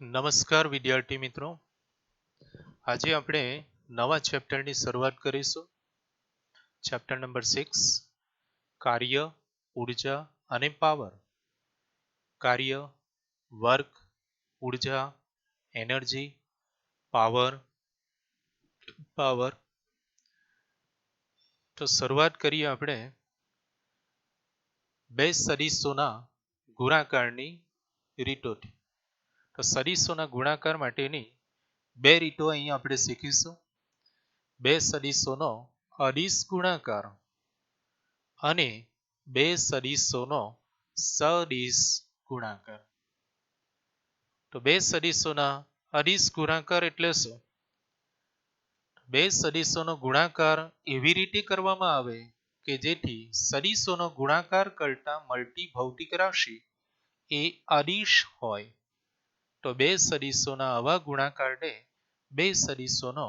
નમસ્કાર વિદ્યાર્થી મિત્રો, આજે આપણે નવા ચેપ્ટરની શરૂઆત કરીશું. ચેપ્ટર નંબર 6, કાર્ય, ઉર્જા અને પાવર. કાર્ય, વર્ક, ઉર્જા, એનર્જી, પાવર. તો શરૂઆત કરીએ આપણે બે સદીશોના ગુણાકારની રીતોથી. તો સદીશોના ગુણાકાર માટેની બે રીતો અહીં આપણે શીખીશું. બે સદીશોનો અદિશ ગુણાકાર અને બે સદીશોનો સદિશ ગુણાકાર. તો બે સદીશોના અદિશ ગુણાકાર એટલે શું? બે સદીશોનો ગુણાકાર એવી રીતે કરવામાં આવે કે જેથી સદીશોનો ગુણાકાર કરતા મળતી ભૌતિક રાશિ એ અદિશ હોય. તો બે સદીશોના આવા ગુણાકારને બે સદીશોનો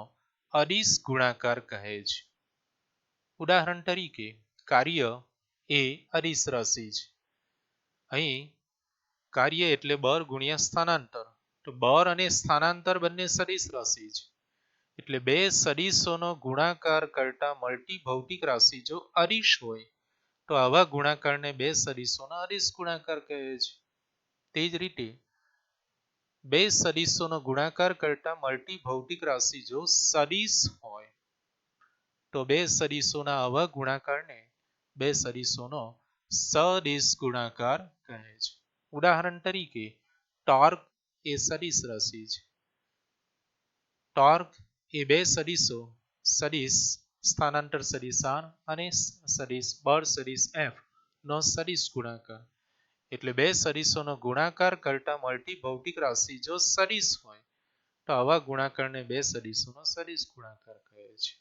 અદિશ ગુણાકાર કહે છે. ઉદાહરણ તરીકે કાર્ય એ અદિશ રાશિ છે. અહીં કાર્ય એટલે બળ ગુણ્યા સ્થાનાંતર. તો બળ અને સ્થાનાંતર બંને સદિશ રાશિ છે. એટલે બે સદીશોનો ગુણાકાર કરતા મળતી ભૌતિક રાશિ જો અદિશ હોય તો આવા ગુણાકારને બે સદીશોનો અદિશ ગુણાકાર કહે છે. તે જ રીતે બે સદીશોનો ગુણાકાર કરતા મળતી ભૌતિક રાશિ જો સદિશ હોય તો બે સદીશોના આવા ગુણાકારને બે સદીશોનો સદિશ ગુણાકાર કહે છે. ઉદાહરણ તરીકે ટોર્ક એ સદિશ રાશિ છે. ટોર્ક એ બે સદીશો સદિશ સ્થાનાંતર સદિશ R અને સદિશ બળ સદિશ F નો સદિશ ગુણાકાર. એટલે બે સદીશોનો ગુણાકાર કરતા મળતી ભૌતિક રાશિ જો સદિશ હોય તો આવા ગુણાકારને બે સદીશોનો સદિશ ગુણાકાર કહે છે.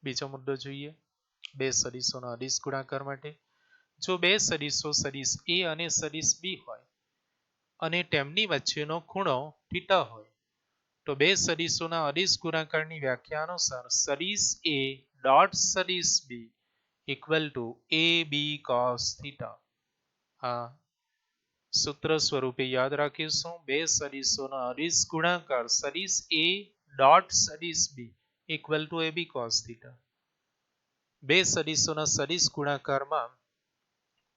બીજો મુદ્દો જોઈએ બે સદીશોના અદિશ ગુણાકાર માટે. જો બે સદીશો સદિશ A અને સદિશ B હોય અને તેમની વચ્ચેનો ખૂણો થીટા હોય તો બે સદીશોના અદિશ ગુણાકારની વ્યાખ્યા અનુસાર સદિશ A ડોટ સદિશ B equal to AB cos theta. આ સૂત્ર સ્વરૂપે યાદ રાખીશું. બે સદીશોના અદિશ ગુણાકાર સદિશ A ડોટ સદિશ B equal to AB cos theta. બે સદીશોના સદિશ ગુણાકારમાં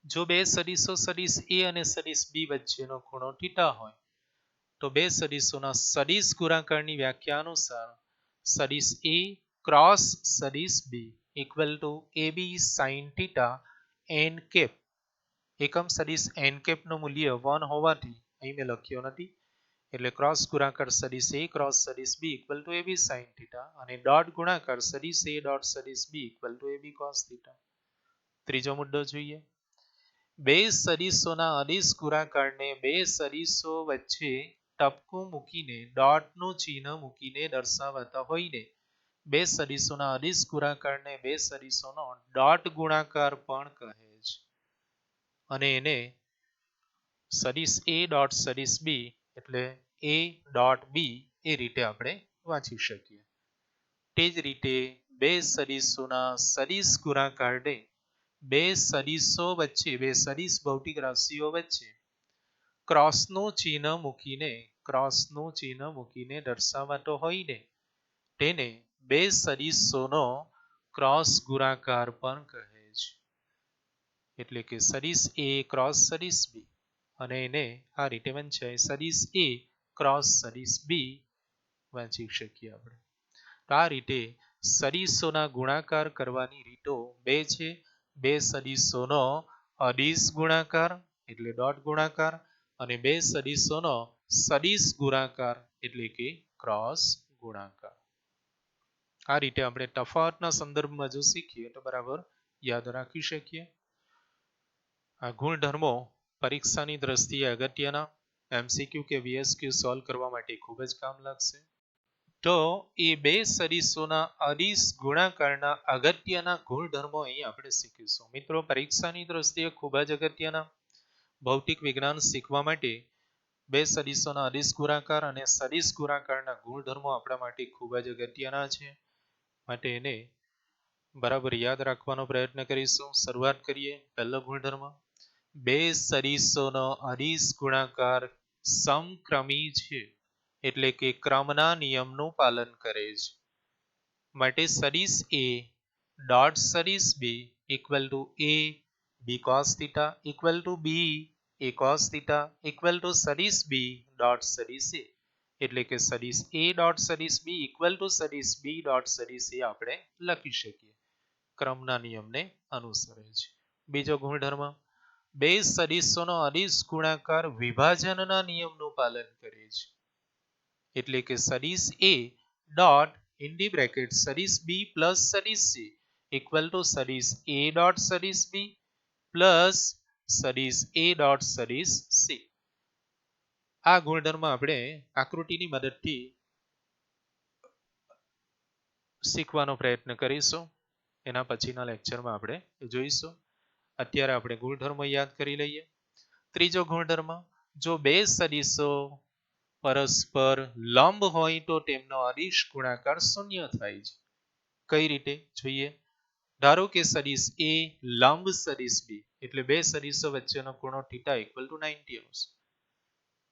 જો બે સદીશો સદિશ A અને સદિશ B વચ્ચેનો ખૂણો થીટા હોય તો બે સદીશોના સદિશ ગુણાકારની વ્યાખ્યા અનુસાર સદિશ A ક્રોસ સદિશ B equal to AB sin theta n cap. એકમ સદિશ n કેપ નું મૂલ્ય 1 હોવાથી અહીં મેં લખ્યો નથી, એટલે ક્રોસ ગુણાકાર સદિશ A ક્રોસ સદિશ B equal to AB sin theta અને ડોટ ગુણાકાર સદિશ A ડોટ સદિશ B equal to AB cos theta. ત્રીજો મુદ્દો જોઈએ. બે સદીશોના અદિશ ગુણાકારને બે સદીશો વચ્ચે ટપકું મૂકીને ડોટનું ચિહ્ન મૂકીને દર્શાવતા હોઈને બે સદીશોના અદિશ ગુણાકારને બે સદીશોનો ડોટ ગુણાકાર પણ કહે છે. અને એને સદિશ A ડોટ સદિશ B એટલે A ડોટ B એ રીતે આપણે વાંચી શકીએ. તે જ રીતે બે સદીશોના સદિશ ગુણાકારને બે સદીશો વચ્ચે બે સદિશ ભૌતિક રાશિઓ વચ્ચે ક્રોસનું ચિહ્ન મૂકીને દર્શાવાતો હોઈને તેને બે સદીશોનો ક્રોસ ગુણાકાર પણ કહે છે. એટલે કે સદિશ A ક્રોસ સદિશ B અને એને આ રીતે વંચાય સદિશ A ક્રોસ સદિશ B વાંચી શકીએ આપણે. તો આ રીતે સદીશોના ગુણાકાર કરવાની રીતો બે છે. બે સદીશોનો અદિશ ગુણાકાર એટલે ડોટ ગુણાકાર અને બે સદીશોનો સદિશ ગુણાકાર એટલે કે ક્રોસ ગુણાકાર. આ રીતે આપણે તફાવતના સંદર્ભમાં જો શીખીએ તો બરાબર યાદ રાખી શકીએ. આ ગુણધર્મો પરીક્ષાની દ્રષ્ટિએ અગત્યના MCQ કે VSQ સોલ્વ કરવા માટે ખૂબ જ કામ લાગશે. તો એ બે સદીશોના અદિશ ગુણાકારના અગત્યના ગુણધર્મો અહીં આપણે શીખીશું. મિત્રો, પરીક્ષાની દ્રષ્ટિએ ખૂબ જ અગત્યના ભૌતિક વિજ્ઞાન શીખવા માટે બે સદીશોના અદિશ ગુણાકાર અને સદિશ ગુણાકારના ગુણધર્મો આપણા માટે ખૂબ જ અગત્યના છે. માટે એને બરાબર યાદ રાખવાનો પ્રયત્ન કરીશું. શરૂઆત કરીએ. પહેલો ગુણધર્મ, બે સદીશોનો અદિશ ગુણાકાર સમક્રમી છે. એટલે કે ક્રમના નિયમનું પાલન કરે છે. માટે સદિશ A ડોટ સદિશ B equal two A B cos theta equal to B A cos theta equal to સદિશ B ડોટ સદિશ A. એટલે કે સદિશ A ડોટ સદિશ B ઇક્વલ ટુ સદિશ B ડોટ સદિશ A આપણે લખી શકીએ. ક્રમના નિયમને અનુસરે છે. બીજો ગુણધર્મ, બે સદિશોનો અદિશ ગુણાકાર વિભાજનના નિયમનું પાલન કરે છે. એટલે કે સદિશ A dot in the bracket સદિશ B પ્લસ સદિશ C ઇક્વલ ટુ સદિશ A ડોટ સદિશ B પ્લસ સદિશ A ડોટ સદિશ C. આ ગુણધર્મ આપણે આકૃતિની મદદથી શીખવાનો પ્રયત્ન કરીશું. એના પછીના લેક્ચરમાં આપણે જોઈશું. અત્યારે આપણે ગુણધર્મ યાદ કરી લઈએ. ત્રીજો ગુણધર્મ, જો બે સદિશો પરસ્પર લંબ હોય તો તેમનો અદિશ ગુણાકાર શૂન્ય થાય છે. કઈ રીતે જોઈએ? ધારો કે સદિશ A લંબ સદિશ B એટલે બે સદિશો વચ્ચેનો ખૂણો થીટા ઇક્વલ ટુ 90 અંશ.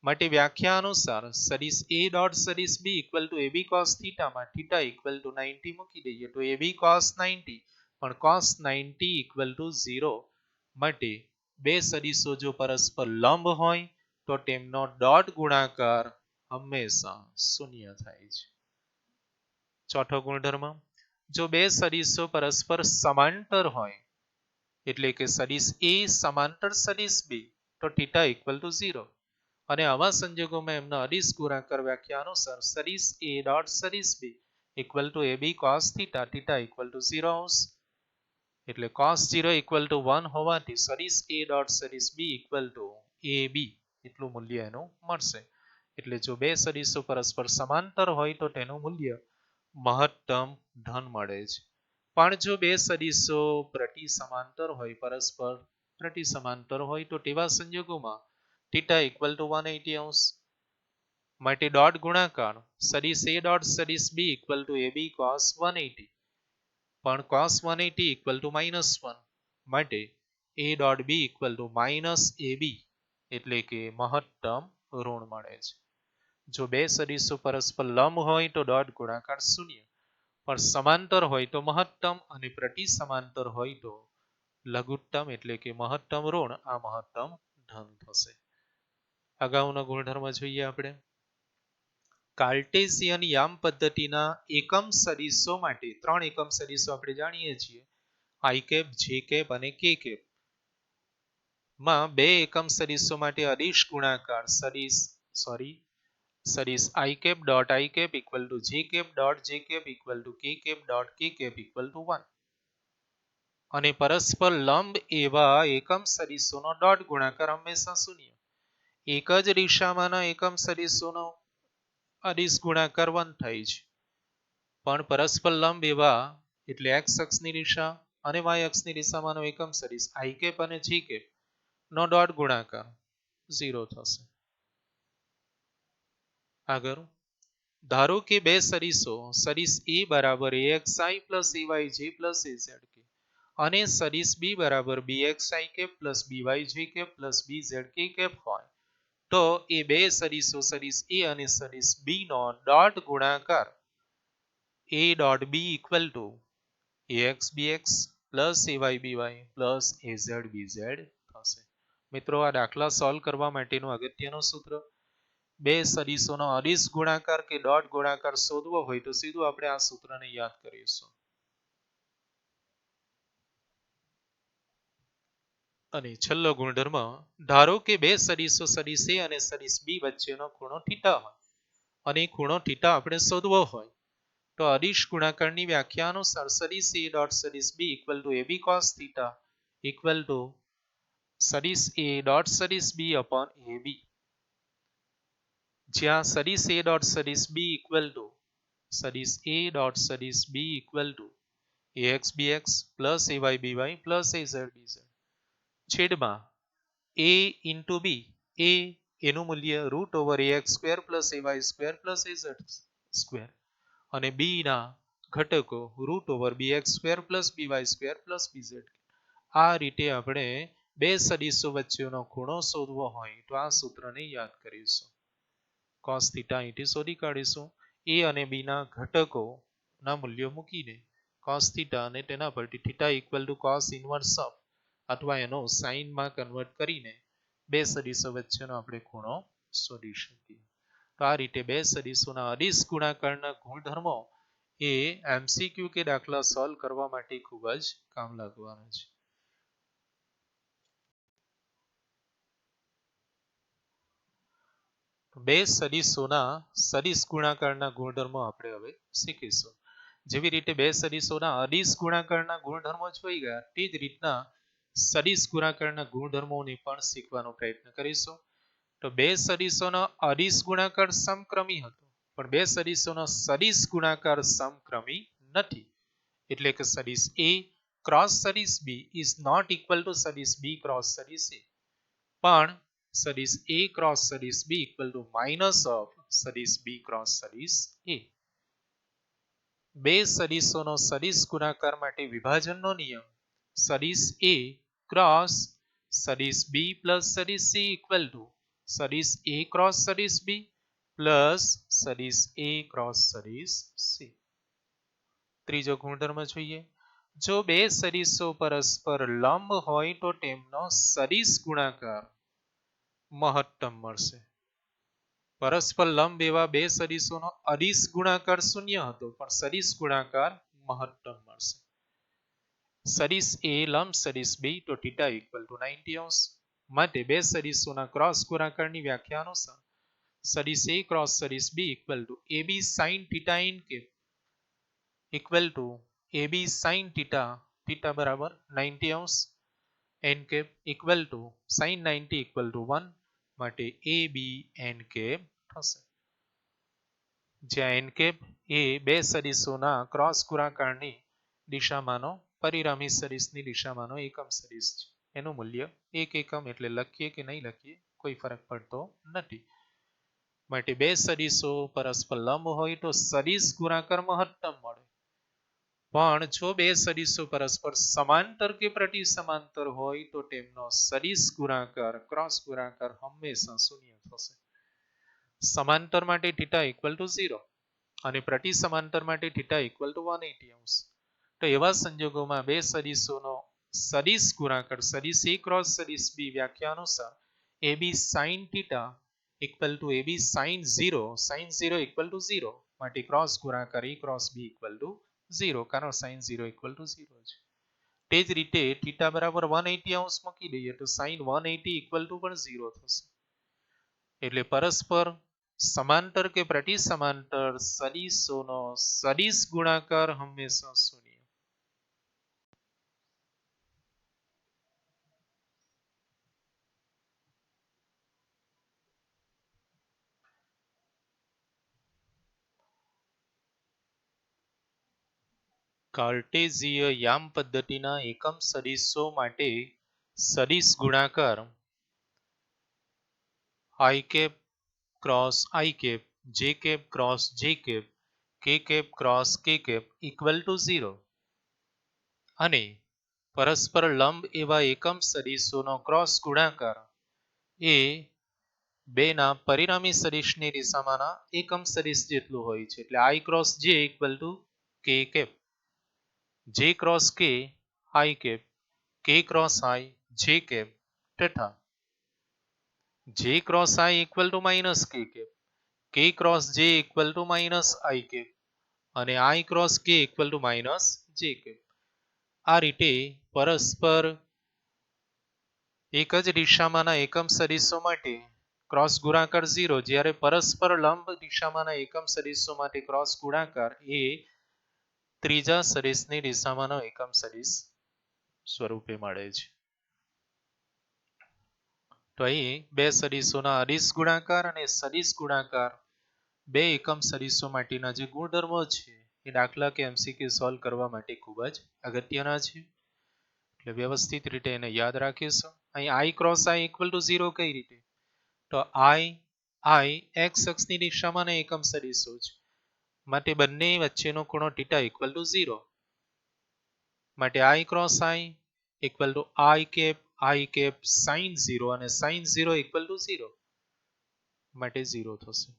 માટે વ્યાખ્યા અનુસાર સદિશ A ડોટ સદિશ B equal to AB cos theta માં થીટા ઇક્વલ ટુ 90 મૂકી દઈએ તો AB cos 90 પણ cos 90 ઇક્વલ ટુ 0. માટે બે સદિશો જો પરસ્પર લંબ હોય તો તેમનો ડોટ ગુણાકાર હંમેશા શૂન્ય થાય છે. ચોથો ગુણધર્મ, જો બે સદિશો પરસ્પર સમાંતર હોય એટલે કે સદિશ A સમાંતર સદિશ B તો થીટા ઇક્વલ ટુ 0. અને આવા સંજોગોમાં એમના અદિશ ગુણાકાર વ્યાખ્યા અનુસાર સદિશ A ડોટ સદિશ B equal to AB cos theta theta equal to 0 અંશ. એટલે cos 0 ઇક્વલ ટુ 1 હોવાથી સદિશ A ડોટ સદિશ B ઇક્વલ ટુ AB એટલું મૂલ્ય એનું મળશે. એટલે જો બે સદિશો પરસ્પર સમાંતર હોય તો તેનું મૂલ્ય મહત્તમ ધન મળે છે. પણ જો બે સદિશો પ્રતિ સમાંતર હોય પરસ્પર પ્રતિ સમાંતર હોય તો તેવા સંજોગોમાં થીટા ઇક્વલ ટુ 180 અંશ. માટે ડોટ ગુણાકાર સદિશ A ડોટ સદિશ B equal to AB cos 180 પણ cos 180 ઇક્વલ ટુ -1 માટે A dot B equal to -AB એટલે કે મહત્તમ ઋણ મળે છે. જો બે સદિશો પરસ્પર લંબ હોય તો ડોટ ગુણાકાર શૂન્ય પણ સમાંતર હોય તો મહત્તમ અને પ્રતિ સમાંતર હોય તો લઘુત્તમ એટલે કે મહત્તમ ઋણ આ મહત્તમ ધન થશે. અગાઉનો ગુણધર્મ જોઈએ આપણે. કાર્ટેશિયન યામ પદ્ધતિના એકમ સદિશો માટે ત્રણ એકમ સદિશો આપણે જાણીએ છીએ, i કેપ, j કેપ અને k કેપ. માં બે એકમ સદિશો માટે અદિશ ગુણાકાર સદિશ i cap dot i cap equal to j cap dot j cap equal to k cap dot k cap equal to 1. અને પરસ્પર લંબ એવા એકમ સદિશોનો ડોટ ગુણાકાર હંમેશા શૂન્ય. એક જ દિશામાંના એકમ સદિશોનો અદિશ ગુણાકાર 1 થાય છે. પણ પરસ્પર લંબ એવા એટલે x અક્ષની દિશા અને y અક્ષની દિશામાંનો એકમ સદિશ i કેપ અને j કેપ નો ડોટ ગુણાકાર 0 થશે. આગળ ધારો કે બે સદિશો સદિશ A બરાબર axi plus ayj plus azk અને સદિશ B બરાબર bxi cap plus byj cap plus bzk cap હોય તો એ બે સદિશો સદિશ A અને સદિશ B નો ડોટ ગુણાકાર A dot B equal to ax bx plus ay by plus az bz થશે. મિત્રો, આ દાખલા સોલ્વ કરવા માટેનું અગત્યનું સૂત્ર, બે સદિશોનો અદિશ ગુણાકાર કે ડોટ ગુણાકાર શોધવો હોય તો સીધું આપણે આ સૂત્રને યાદ કરીશું. અને છેલ્લો ગુણધર્મ, ધારો કે બે સદિશો સદિશ A અને સદિશ B વચ્ચેનો ખૂણો થીટા હોય અને ખૂણો થીટા આપણે શોધવો હોય તો અદિશ ગુણાકારની વ્યાખ્યા અનુસાર સદિશ A ડોટ સદિશ B equal to AB cos theta equal to સદિશ A ડોટ સદિશ B અપોન AB. જ્યાં સદિશ A ડોટ સદિશ B ઇક્વલ ટુ સદિશ A ડોટ સદિશ B equal to ax bx plus ay by plus az bz છેદમાં a into b, a એનું મૂલ્ય root over ax square plus ay square plus az square અને b ના ઘટકો root over bx square plus by square plus bz. આ રીતે આપણે બે સદિશો વચ્ચેનો ખૂણો શોધવો હોય તો આ સૂત્રને યાદ કરીશું. cos થીટા અહીંથી શોધી કાઢીશું. a અને b ના ઘટકોના મૂલ્યો મૂકીને cos થીટા અને તેના પરથી theta equal two cos inverse of અથવા એનો સાઇનમાં કન્વર્ટ કરીને બે સદીશો વચ્ચેનો આપણે ખૂણો શોધી શકીએ. તો આ રીતે બે સદીશોના અદિશ ગુણાકારના ગુણધર્મો એ MCQ કે દાખલા સોલ્વ કરવા માટે ખૂબ જ કામ લાગવાના છે. બે સદીશોના સદિશ ગુણાકારના ગુણધર્મો આપણે હવે શીખીશું. જેવી રીતે બે સદીશોના અદિશ ગુણાકારના ગુણધર્મો જોઈ ગયા તે જ રીતના સદિશ ગુણાકારના ગુણધર્મોને પણ શીખવાનો પ્રયત્ન કરીશું. તો બે સદીશોનો અદિશ ગુણાકાર સમક્રમી હતો, પણ બે સદીશોનો સદિશ ગુણાકાર સમક્રમી નથી. એટલે કે સદિશ A ક્રોસ સદિશ B is not equal to સદિશ B ક્રોસ સદિશ A, પણ સદિશ A ક્રોસ સદિશ B equal to minus of સદિશ B ક્રોસ સદિશ A. બે સદીશોનો સદિશ ગુણાકાર માટે વિભાજનનો નિયમ સદિશ A ક્રોસ સદિશ B પ્લસ સદિશ C ઇક્વલ ટુ સદિશ A ક્રોસ સદિશ B પ્લસ સદિશ A ક્રોસ સદિશ C. ત્રીજો ગુણધર્મ જોઈએ. જો બે સદીશો પરસ્પર લંબ હોય તો તેમનો સદિશ ગુણાકાર મહત્તમ મળશે. પરસ્પર લંબ એવા બે સદીશોનો અદિશ ગુણાકાર શૂન્ય હતો, પણ સદિશ ગુણાકાર મહત્તમ મળશે. સદિશ A લંબ સદિશ B તો થીટા ઇક્વલ ટુ 90 અંશ. માટે બે સદીશોના ક્રોસ ગુણાકારની વ્યાખ્યા અનુસાર સદિશ A ક્રોસ સદિશ B equal to AB sin theta n cap equal to AB sin theta, theta બરાબર 90 અંશ, n cap equal to sin 90 equal to 1, માટે AB n કેપ થશે. જ્યાં n કેપ એ બે સદીશોના ક્રોસ ગુણાકારની દિશામાંનો પરિણામી સદિશની દિશામાંનો એકમ સદિશ છે. એનું મૂલ્ય 1 એકમ, એટલે લખીએ કે નહીં લખીએ કોઈ ફરક પડતો નથી. માટે બે સદીશો પરસ્પર લંબ હોય તો સદિશ ગુણાકાર મહત્તમ મળે, પણ જો બે સદીશો પરસ્પર સમાંતર કે પ્રતિ સમાંતર હોય તો તેમનો સદિશ ગુણાકાર ક્રોસ ગુણાકાર હંમેશા શૂન્ય થશે. સમાંતર માટે થીટા ઇક્વલ ટુ 0 અને પ્રતિ સમાંતર માટે થીટા ઇક્વલ ટુ 180 અંશ. તો એવા સંજોગોમાં બે સદીશોનો સદિશ ગુણાકાર સદિશ A ક્રોસ સદિશ B વ્યાખ્યા અનુસાર AB sin theta equal to AB sin 0, sin 0 equal to 0, માટે ક્રોસ ગુણાકાર A cross B equal to 0, કારણ sin 0 ઇક્વલ ટુ 0 છે. તે જ રીતે થીટા બરાબર 180 અંશ મૂકી દઈએ તો sin 180 ઇક્વલ ટુ પણ 0 થશે. એટલે પરસ્પર સમાંતર કે પ્રતિ સમાંતર સદીશોનો સદિશ ગુણાકાર હંમેશા શૂન્ય. કાર્ટેઝીય યામ પદ્ધતિના એકમ સદીશો માટે સદિશ ગુણાકાર i cap cross i cap, j cap cross j cap, k cap cross k cap equal to 0 અને પરસ્પર લંબ એવા એકમ સદીશોનો ક્રોસ ગુણાકાર એ બેના પરિણામી સદિશની દિશામાંના એકમ સદિશ જેટલું હોય છે. એટલે i cross j equal to k cap, j cross k i cap, k cross i j cap તથા j cross i equal to minus k cap, k cross j equal to minus i cap અને i cross k equal to minus j cap. આ રીતે પરસ્પર એક જ દિશામાંના એકમ સદિશો માટે ક્રોસ ગુણાકાર 0, જ્યારે પરસ્પર લંબ દિશામાંના એકમ સદિશો માટે ક્રોસ ગુણાકાર એ ત્રીજા સદિશની દિશામાંનો એકમ સદિશ સ્વરૂપે મળે છે. તો અહીં બે સદિશોના અદિશ ગુણાકાર અને સદિશ ગુણાકાર બે એકમ સદિશો માટેના જે ગુણધર્મો છે એ દાખલા કે MCQ સોલ્વ કરવા માટે ખૂબ જ અગત્યના છે. એટલે વ્યવસ્થિત રીતે એને યાદ રાખીશું. અહીં i cross i equal to 0 કઈ રીતે? તો i x અક્ષની દિશામાં એકમ સદિશો છે, માટે બંને વચ્ચેનો ખૂણો થીટા ઇક્વલ ટુ 0, માટે i cross i equal to i cap sin 0 અને sin 0 ઇક્વલ ટુ 0, માટે 0 થશે.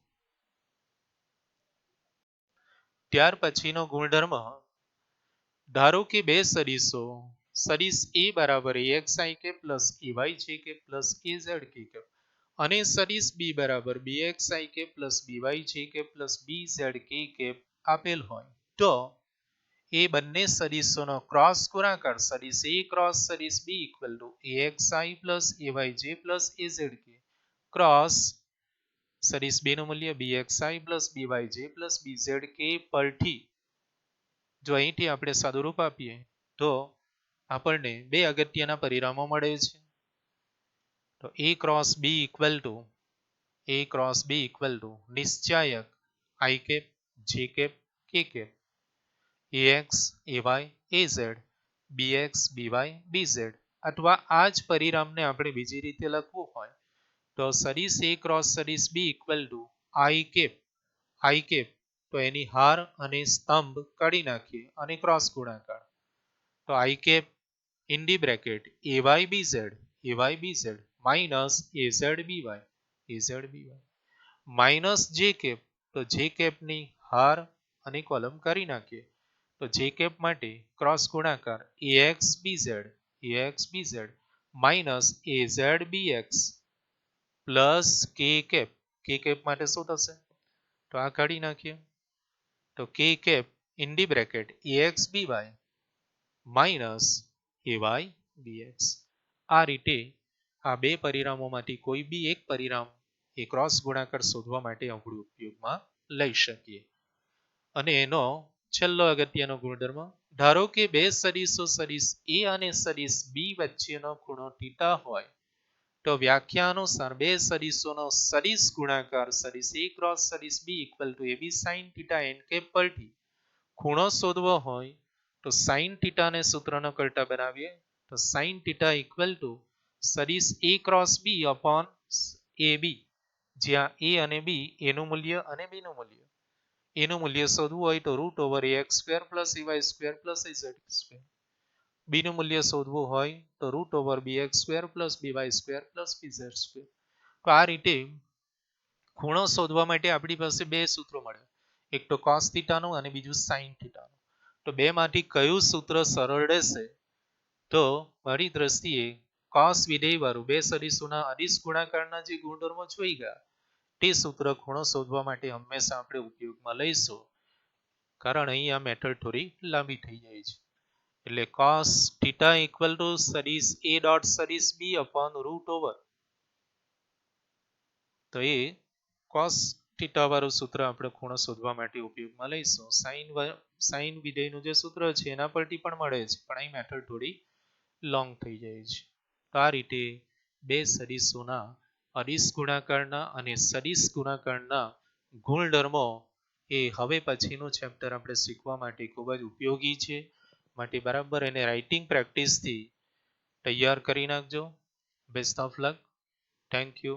ત્યાર પછીનો ગુણધર્મ, ધારો કે બે સદીશો સદીશ a બરાબર axi કે પ્લસ ayj કે પ્લસ azk કે અને સદીશ b બરાબર bxi કે પ્લસ byj કે પ્લસ bzk કે આપેલ હોય તો એ બંને સદીશોનો ક્રોસ ગુણાકાર સદીશ a ક્રોસ સદીશ b equal two axi plus ayj plus azk cross સદીશ b નું મૂલ્ય bxi plus byj plus bzk પરથી જો અહીંથી આપણે સાદુરૂપ આપીએ તો આપણને બે અગત્યના પરિણામો મળે છે. તો a cross b equal to નિશ્ચાયક i cap j cap k cap ax ay az bx by bz અથવા આ જ પરિણામને આપણે બીજી રીતે લખવું હોય તો સદીશ a ક્રોસ સદીશ b equal to i cap તો એની હાર અને સ્તંભ કાઢી નાખીએ અને ક્રોસ ગુણાકાર તો i cap in the bracket ay bz minus az by minus j cap તો j કેપની હાર અને કોલમ કરી નાખીએ તો j કેપ માટે ક્રોસ ગુણાકાર ax bz minus az bx plus k cap માટે શું થશે તો આ કાઢી નાખીએ તો k cap in the bracket ax by minus ay bx. આ રીતે આ બે પરિણામોમાંથી કોઈ બી એક પરિણામ એ ક્રોસ ગુણાકાર શોધવા માટે આપણે ઉપયોગમાં લઈ શકીએ. અને એનો છેલ્લો અગત્યનો ગુણધર્મ, ધારો કે બે સદીશો સદીશ a અને સદીશ b વચ્ચેનો ખૂણો θ હોય તો વ્યાખ્યા અનુસાર બે સદીશોનો સદીશ ગુણાકાર સદીશ a ક્રોસ સદીશ b equal to ab sin θ n cap પરથી ખૂણો શોધવો હોય તો sin θ ને સૂત્રનો કરતા બનાવીએ તો sin θ ઇક્વલ ટુ સદીશ a cross b upon ab જ્યાં a અને b એનું મૂલ્ય અને b નું મૂલ્ય. એનું મૂલ્ય શોધવું હોય તો root over ax square plus ay square plus az square. b નું મૂલ્ય શોધવું હોય તો root over bx square plus by square plus bz square. તો આ રીતે ખૂણો શોધવા માટે આપણી પાસે બે સૂત્રો મળે, એક તો cos થીટાનું અને બીજું sin થીટાનું. તો બેમાંથી કયું સૂત્ર સરળ રહેશે તો મારી દ્રષ્ટિએ cos વિધેય વાળું બે સદીશોના અદિશ ગુણાકારના જે ગુણધર્મો જોઈ ગયા તે સૂત્ર ખૂણો શોધવા માટે હંમેશા આપણે ઉપયોગમાં લઈશું, કારણ અહીં આ મેથડ થોડી લાંબી થઈ જાય છે. એટલે cos થીટા ઇક્વલ ટુ સદીશ a ડોટ સદીશ b અપોન રૂટ ઓવર, તો એ cos થીટા વાળું સૂત્ર આપણે ખૂણો શોધવા માટે ઉપયોગમાં લઈશું. સાઇન વિધેયનું જે સૂત્ર છે એના પરથી પણ મળે છે, પણ અહીં મેથડ થોડી લોંગ થઈ જાય છે. તો આ રીતે બે સદીશોના અદિશ ગુણાકારના અને સદિશ ગુણાકારના ગુણધર્મો એ હવે પછીનું ચેપ્ટર આપણે શીખવા માટે ખૂબ જ ઉપયોગી છે. માટે બરાબર એને રાઇટિંગ પ્રેક્ટિસથી તૈયાર કરી નાખજો. Best of luck. Thank you.